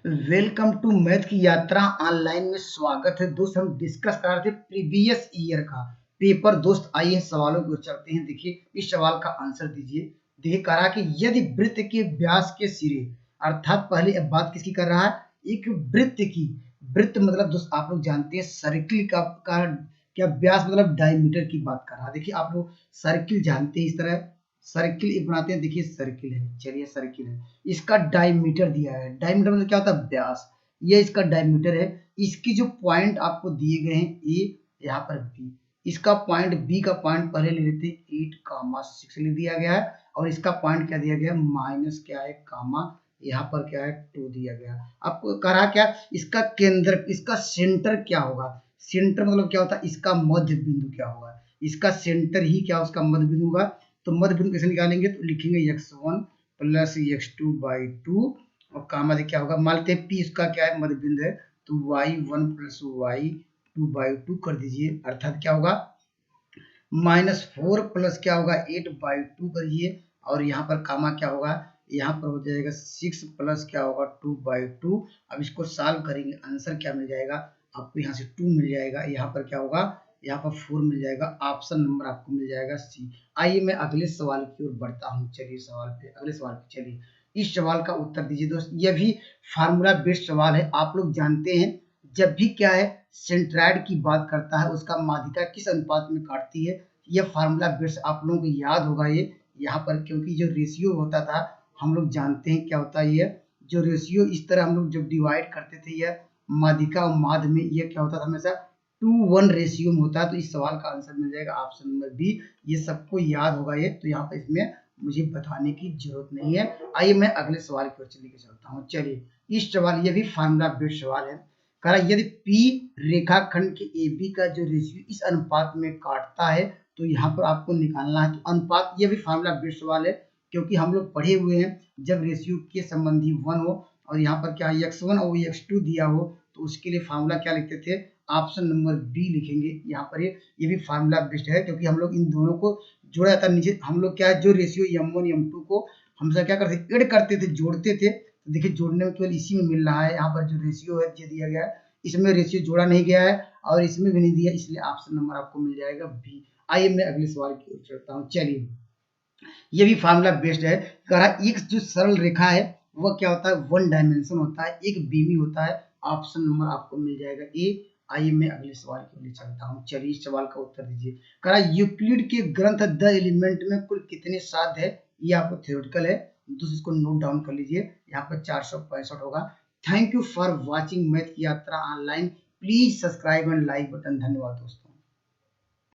Welcome to math की यात्रा online में स्वागत है। दोस्त हम डिस्कस कर रहे थे प्रीवियस ईयर का पेपर। दोस्त आइए सवालों की ओर चलते हैं। देखिए इस सवाल का आंसर दीजिए। देखिए कह रहा है कि यदि वृत्त के व्यास के सिरे, अर्थात पहले अब बात किसकी कर रहा है, एक वृत्त की। वृत्त मतलब दोस्त आप लोग जानते हैं सर्किल का क्या व्यास मतलब डायमीटर की बात कर रहा है। देखिए आप लोग सर्किल जानते हैं, इस तरह सर्किल एक बनाते हैं। देखिए सर्किल है, चलिए सर्किल है, इसका डायमीटर दिया है। डायमीटर मतलब क्या होता है, व्यास। ये इसका डायमीटर है। इसकी जो पॉइंट आपको दिए गए हैं ए, यहाँ पर बी, इसका पॉइंट बी का पॉइंट पहले ले लेते हैं 8,6 ले दिया गया है, और इसका पॉइंट क्या दिया गया है, माइनस क्या है कामा, यहाँ पर क्या है 2 दिया गया। आपको कहा क्या, इसका केंद्र, इसका सेंटर क्या होगा। सेंटर मतलब क्या होता है, इसका मध्य बिंदु क्या होगा। इसका सेंटर ही क्या उसका मध्य बिंदु होगा। तो मध्य बिंदु कैसे निकालेंगे, तो लिखेंगे x1 प्लस x2/2 और कामा क्या होगा, मानते हैं p इसका क्या है मध्य बिंदु है, तो y1 प्लस y2/2 कर दीजिए। अर्थात क्या होगा -4 प्लस क्या होगा 8/2 करिए, और यहाँ पर कामा क्या होगा, यहाँ पर हो जाएगा 6 प्लस क्या होगा 2/2। अब इसको सॉल्व करेंगे, आंसर क्या मिल जाएगा आपको, यहाँ से 2 मिल जाएगा, यहाँ पर क्या होगा, यहाँ पर 4 मिल जाएगा। ऑप्शन नंबर आपको मिल जाएगा सी। आइए मैं अगले सवाल की ओर बढ़ता हूँ। चलिए अगले सवाल पे चलिए। इस सवाल का उत्तर दीजिए दोस्त। यह भी फार्मूला बेस्ड सवाल है। आप लोग जानते हैं जब भी क्या है सेंट्राइड की बात करता है उसका माध्यिका किस अनुपात में काटती है। यह फार्मूला बेस्ड आप लोगों को याद होगा ये यहाँ पर, क्योंकि जो रेशियो होता था हम लोग जानते हैं क्या होता है। ये जो रेशियो इस तरह हम लोग जब डिवाइड करते थे यह माध्यिका और माध्य में, यह क्या होता था हमेशा 2:1 रेशियो में होता है। तो इस सवाल का आंसर मिल जाएगा ऑप्शन नंबर बी। ये सबको याद होगा ये, तो यहाँ पर इसमें मुझे बताने की जरूरत नहीं है। आइए मैं अगले सवाल की ओर लेकर चलता हूँ। चलिए इस सवाल, ये भी फार्मूला बेस्ड सवाल है। कह रहा यदि P रेखाखंड के AB का जो रेशियो इस अनुपात में काटता है, तो यहाँ पर आपको निकालना है। तो अनुपात, ये भी फार्मूला बेस्ड सवाल है, क्योंकि हम लोग पढ़े हुए हैं जब रेशियो के संबंधी 1 हो और यहाँ पर क्या x1 और x2 दिया हो, तो उसके लिए फार्मूला क्या लिखते थे, ऑप्शन नंबर बी लिखेंगे यहाँ पर। ये भी फार्मूला बेस्ड है, क्योंकि हम लोग इन दोनों को जोड़ा जाता है। नीचे हम लोग क्या है, जो रेशियो m1 m2 को हमेशा क्या करते, ऐड करते थे, जोड़ते थे। तो देखिए जोड़ने में केवल इसी में मिल रहा है। यहाँ पर जो रेशियो है जो दिया गया है, इसमें रेशियो जोड़ा नहीं गया है और इसमें भी नहीं दिया, इसलिए ऑप्शन नंबर आपको मिल जाएगा बी। आइए मैं अगले सवाल की ओर चलता हूँ। चलिए ये भी फार्मूला बेस्ड है। कह रहा एक जो सरल रेखा है वह क्या होता है, 1 डायमेंशन होता है, एक बीमी होता है। ऑप्शन नंबर आपको मिल जाएगा ए। आइए मैं अगले सवाल के लिए चलता हूँ। चलिए इस सवाल का उत्तर दीजिए। कह रहा यूक्लिड के ग्रंथ द एलिमेंट में कुल कितने साध्य है। ये आपको थ्योरेटिकल है, दोस्तों इसको नोट डाउन कर लीजिए। यहाँ पर 465 होगा। Thank you for watching math की यात्रा online. Please subscribe and like button. धन्यवाद दोस्तों।